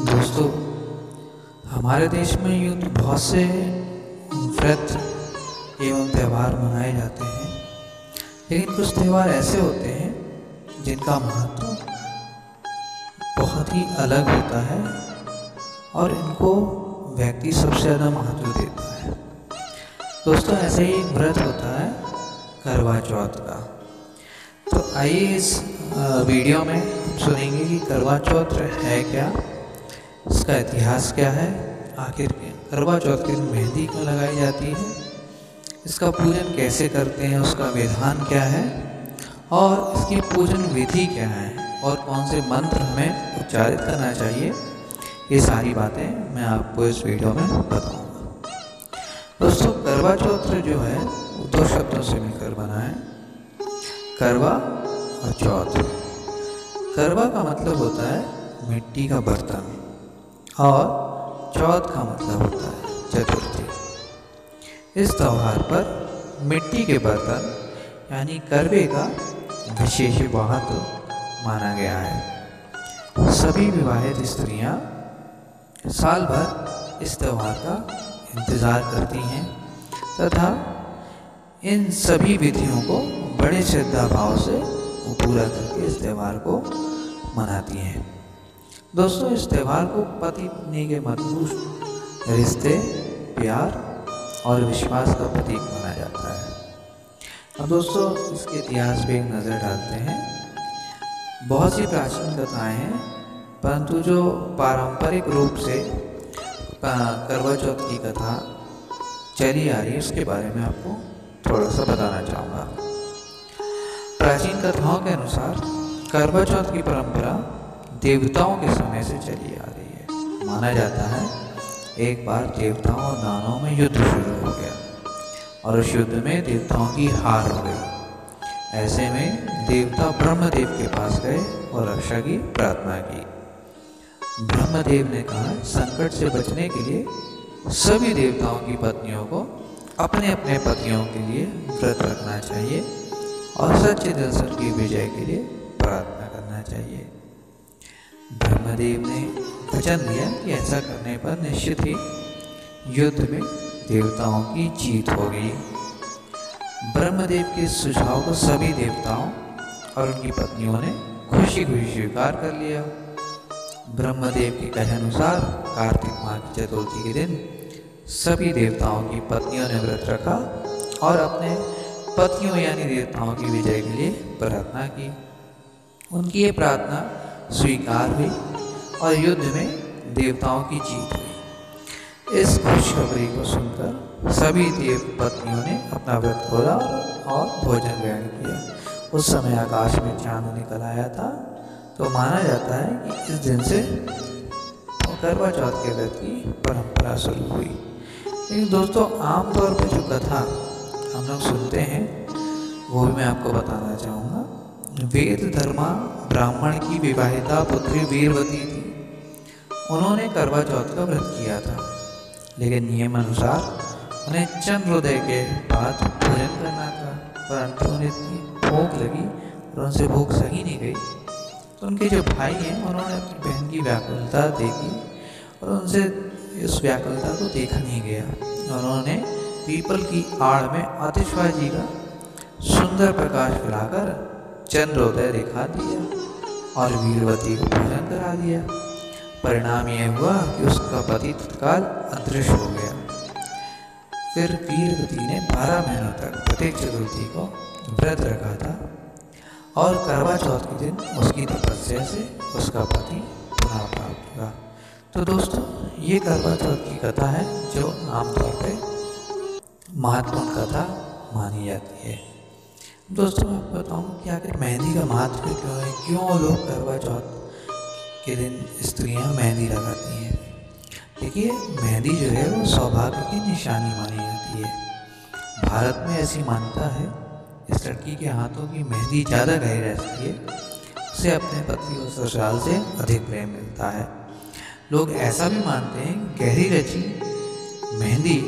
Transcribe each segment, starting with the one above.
दोस्तों, हमारे देश में यूँ तो बहुत से व्रत एवं त्यौहार मनाए जाते हैं, लेकिन कुछ त्यौहार ऐसे होते हैं जिनका महत्व बहुत ही अलग होता है और इनको व्यक्ति सबसे ज़्यादा महत्व देता है। दोस्तों, ऐसे ही एक व्रत होता है करवा चौथ का। तो आइए इस वीडियो में हम सुनेंगे कि करवा चौथ है क्या, इसका इतिहास क्या है, आखिर करवा चौथ के दिन मेहंदी क्यों लगाई जाती है, इसका पूजन कैसे करते हैं, उसका विधान क्या है और इसकी पूजन विधि क्या है और कौन से मंत्र हमें उच्चारित करना चाहिए। ये सारी बातें मैं आपको इस वीडियो में बताऊंगा। दोस्तों, करवा चौथ जो है वो दो शब्दों से मिलकर बना है, करवा और चौथ। करवा का मतलब होता है मिट्टी का बर्तन और चौथ का मतलब होता है चतुर्थी। इस त्यौहार पर मिट्टी के बर्तन यानी करवे का विशेष महत्व माना गया है। सभी विवाहित स्त्रियां साल भर इस त्यौहार का इंतज़ार करती हैं तथा इन सभी विधियों को बड़े श्रद्धा भाव से वो पूरा करके इस त्यौहार को मनाती हैं। दोस्तों, इस त्यौहार को पति पत्नी के मधुर रिश्ते, प्यार और विश्वास का प्रतीक माना जाता है। अब दोस्तों, इसके इतिहास पे एक नज़र डालते हैं। बहुत सी प्राचीन कथाएं हैं, परंतु जो पारंपरिक रूप से करवा चौथ की कथा चली आ रही है उसके बारे में आपको थोड़ा सा बताना चाहूँगा। प्राचीन कथाओं के अनुसार करवा चौथ की परंपरा देवताओं के समय से चली आ रही है। माना जाता है एक बार देवताओं और दानवों में युद्ध शुरू हो गया और उस युद्ध में देवताओं की हार हो गई। ऐसे में देवता ब्रह्मदेव के पास गए और रक्षा की प्रार्थना की। ब्रह्मदेव ने कहा, संकट से बचने के लिए सभी देवताओं की पत्नियों को अपने अपने पतियों के लिए व्रत रखना चाहिए और सच्चे दिल से उनकी विजय के लिए प्रार्थना करना चाहिए। ब्रह्मदेव ने वचन दिया कि ऐसा करने पर निश्चित ही युद्ध में देवताओं की जीत होगी। ब्रह्मदेव के सुझाव को सभी देवताओं और उनकी पत्नियों ने खुशी खुशी स्वीकार कर लिया। ब्रह्मदेव के कहे अनुसार कार्तिक माह की चतुर्थी के दिन सभी देवताओं की पत्नियों ने व्रत रखा और अपने पतियों यानी देवताओं की विजय के लिए प्रार्थना की। उनकी ये प्रार्थना स्वीकार हुई और युद्ध में देवताओं की जीत हुई। इस खुशखबरी को सुनकर सभी देव पत्नियों ने अपना व्रत खोला और भोजन ग्रहण किया। उस समय आकाश में चांद निकल आया था, तो माना जाता है कि इस दिन से करवा चौथ के व्रत की परंपरा शुरू हुई। लेकिन दोस्तों, आमतौर पर जो कथा हम लोग सुनते हैं वो भी मैं आपको बताना चाहूँगा। वेद धर्मा ब्राह्मण की विवाहिता पुत्री वीरवती थी। उन्होंने करवा चौथ का व्रत किया था, लेकिन नियम अनुसार उन्हें चंद्रोदय के बाद भोजन करना था, परंतु उन्हें इतनी भूख लगी और उनसे भूख सही नहीं गई, तो उनके जो भाई हैं उन्होंने अपनी बहन की व्याकुलता देखी और उनसे इस व्याकुलता को देखा नहीं गया। उन्होंने पीपल की आड़ में आतिशबाजी का सुंदर प्रकाश फैलाकर चंद्रोदय दिखा दिया और वीरवती को भोजन करा दिया। परिणाम यह हुआ कि उसका पति तत्काल अदृश्य हो गया। फिर वीरवती ने 12 महीनों तक प्रत्येक चतुर्थी को व्रत रखा था और करवा चौथ के दिन उसकी तपस्या से उसका पति पुनः प्राप्त हुआ। तो दोस्तों, ये करवा चौथ की कथा है जो आमतौर पर महत्वपूर्ण कथा मानी जाती है। दोस्तों, मैं आपको बताऊँ कि आखिर मेहंदी का महत्व क्यों है, क्यों लोग करवा चौथ के दिन स्त्रियां मेहंदी लगाती हैं। देखिए, मेहंदी जो है वो सौभाग्य की निशानी मानी जाती है। भारत में ऐसी मान्यता है, इस लड़की के हाथों की मेहंदी ज़्यादा गहरी रहती है, उसे अपने पति और ससुराल से अधिक प्रेम मिलता है। लोग ऐसा भी मानते हैं कि गहरी रची मेहंदी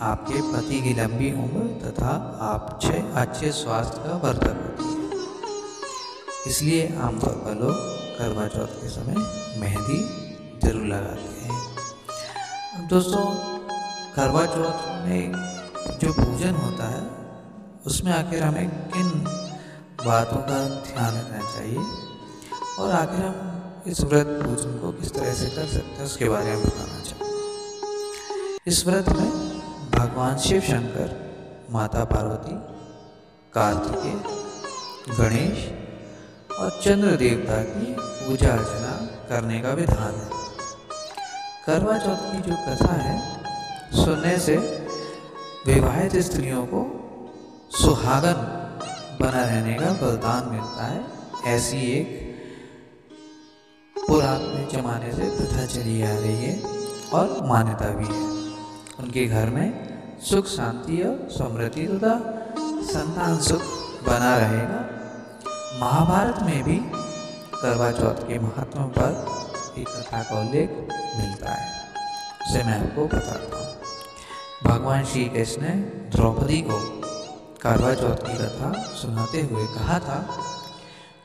आपके पति की लंबी उम्र तथा अच्छे स्वास्थ्य का वर्धक होती है। इसलिए आमतौर पर लोग करवा चौथ के समय मेहंदी जरूर लगाते हैं। अब दोस्तों, करवा चौथ में जो पूजन होता है उसमें आखिर हमें किन बातों का ध्यान रखना चाहिए और आखिर हम इस व्रत पूजन को किस तरह से कर सकते हैं उसके बारे में बताना चाहूँगा। इस व्रत में भगवान शिव शंकर, माता पार्वती, कार्तिकेय, गणेश और चंद्र देवता की पूजा अर्चना करने का विधान है। करवा चौथ की जो कथा है, सुनने से विवाहित स्त्रियों को सुहागन बना रहने का वरदान मिलता है। ऐसी एक पुराने जमाने से प्रथा चली आ रही है और मान्यता भी है। उनके घर में सुख, शांति और समृद्धि तथा संतान सुख बना रहेगा। महाभारत में भी करवा चौथ के महत्व पर एक कथा का उल्लेख मिलता है, उसे मैं आपको बताता हूँ। भगवान श्री कृष्ण ने द्रौपदी को करवा चौथ की कथा सुनाते हुए कहा था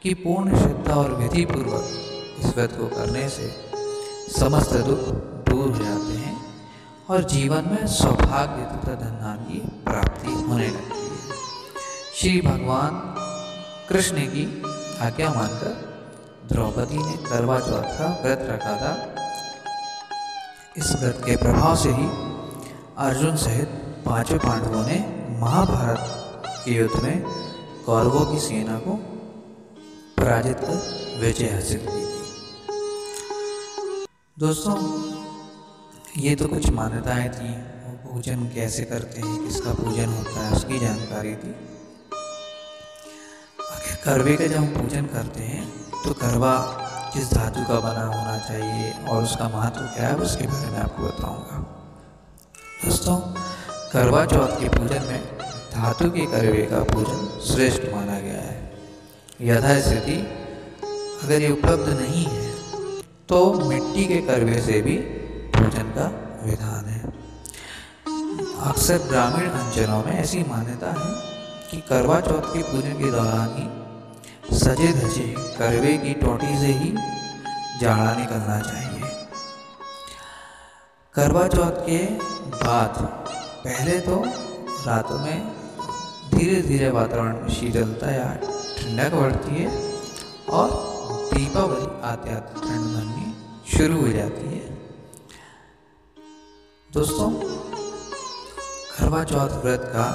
कि पूर्ण श्रद्धा और विधि पूर्वक इस व्रत को करने से समस्त दुख दूर हो जाते हैं और जीवन में सौभाग्य तथा धन की प्राप्ति होने लगती है। श्री भगवान कृष्ण की आज्ञा मानकर द्रौपदी ने करवा चौथ का व्रत रखा था। इस व्रत के प्रभाव से ही अर्जुन सहित पांचों पांडवों ने महाभारत के युद्ध में कौरवों की सेना को पराजित कर विजय हासिल की थी। दोस्तों, ये तो कुछ मान्यताएं थी। पूजन कैसे करते हैं, किसका पूजन होता है, उसकी जानकारी थी। आखिर करवे का जब हम पूजन करते हैं तो करवा किस धातु का बना होना चाहिए और उसका महत्व क्या है, उसके बारे में आपको बताऊंगा। दोस्तों, करवा चौथ के पूजन में धातु के करवे का पूजन श्रेष्ठ माना गया है। यथास्थिति अगर ये उपलब्ध नहीं है तो मिट्टी के करवे से भी पूजन का विधान है। अक्सर ग्रामीण अंचलों में ऐसी मान्यता है कि करवा चौथ के पूजन के दौरान ही सजे धजे करवे की टोटी से ही जाड़ा निकलना चाहिए। करवा चौथ के बाद पहले तो रातों में धीरे धीरे वातावरण में शीतलता या ठंडक बढ़ती है और दीपावली आते आते ठंड बननी शुरू हो जाती है। दोस्तों, करवा चौथ व्रत का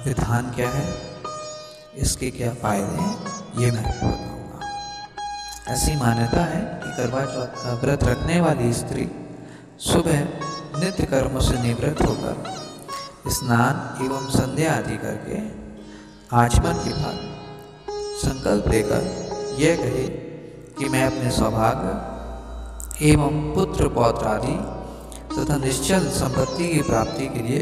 विधान क्या है, इसके क्या फायदे हैं, ये मैं आपको बताऊंगा। ऐसी मान्यता है कि करवा चौथ का व्रत रखने वाली स्त्री सुबह नित्य कर्मों से निवृत्त होकर स्नान एवं संध्या आदि करके आचमन के बाद संकल्प लेकर यह कहे कि मैं अपने सौभाग्य एवं पुत्र पौत्र आदि तथा निश्चल संपत्ति की प्राप्ति के लिए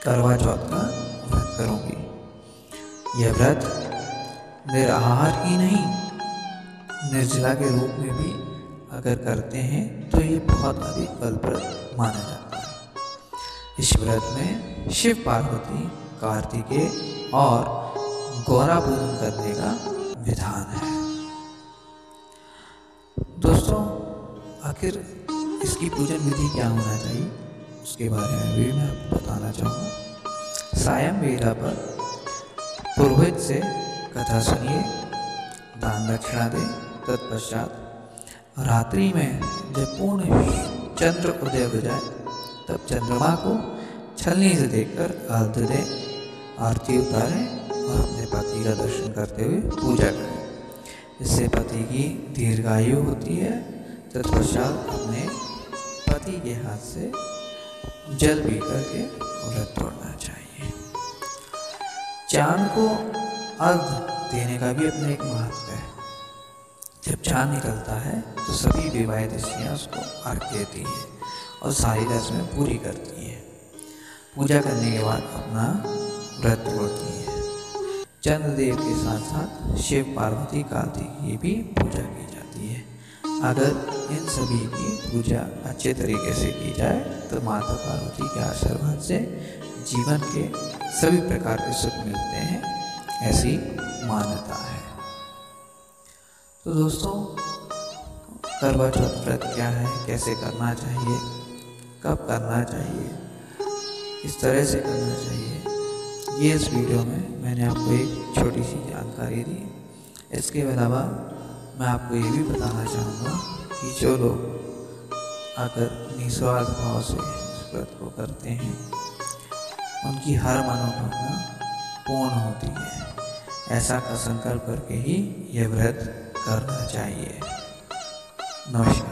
करवा चौथ का व्रत करूंगी। यह व्रत निराहार ही नहीं, निर्जला के रूप में भी अगर करते हैं तो ये बहुत अधिक फलप्रद माना जाता है। इस व्रत में शिव पार्वती, कार्तिकेय और गौरा पूजन करने का विधान है। दोस्तों, आखिर इसकी पूजन विधि क्या होना चाहिए, उसके बारे में भी मैं आपको बताना चाहूँगा। सायं वेला पर पुरोहित से कथा सुनिए, दान दक्षिणा दें। तत्पश्चात रात्रि में जब पूर्ण चंद्र उदय हो जाए तब चंद्रमा को छलनी से देखकर अर्घ्य दें, आरती उतारें और अपने पति का दर्शन करते हुए पूजा करें। इससे पति की दीर्घायु होती है। तत्पश्चात अपने पति के हाथ से जल पी करके व्रत तोड़ना चाहिए। चांद को अर्घ्य देने का भी अपना एक महत्व है। जब चांद निकलता है तो सभी विवाहित स्त्रियाँ उसको अर्घ्य देती हैं और सारी रस्में पूरी करती हैं। पूजा करने के बाद अपना व्रत तोड़ती हैं। चंद्रदेव के साथ साथ शिव, पार्वती, कार्तिक की भी पूजा की जाती है। अगर इन सभी की पूजा अच्छे तरीके से की जाए तो माता पार्वती के आशीर्वाद से जीवन के सभी प्रकार के सुख मिलते हैं, ऐसी मान्यता है। तो दोस्तों, करवा चौथ व्रत क्या है, कैसे करना चाहिए, कब करना चाहिए, किस तरह से करना चाहिए, ये इस वीडियो में मैंने आपको एक छोटी सी जानकारी दी। इसके अलावा मैं आपको ये भी बताना चाहूँगा कि जो लोग अगर निस्वार्थ भाव से इस व्रत को करते हैं उनकी हर मनोकामना पूर्ण होती है। ऐसा का संकल्प करके ही यह व्रत करना चाहिए। नमस्कार।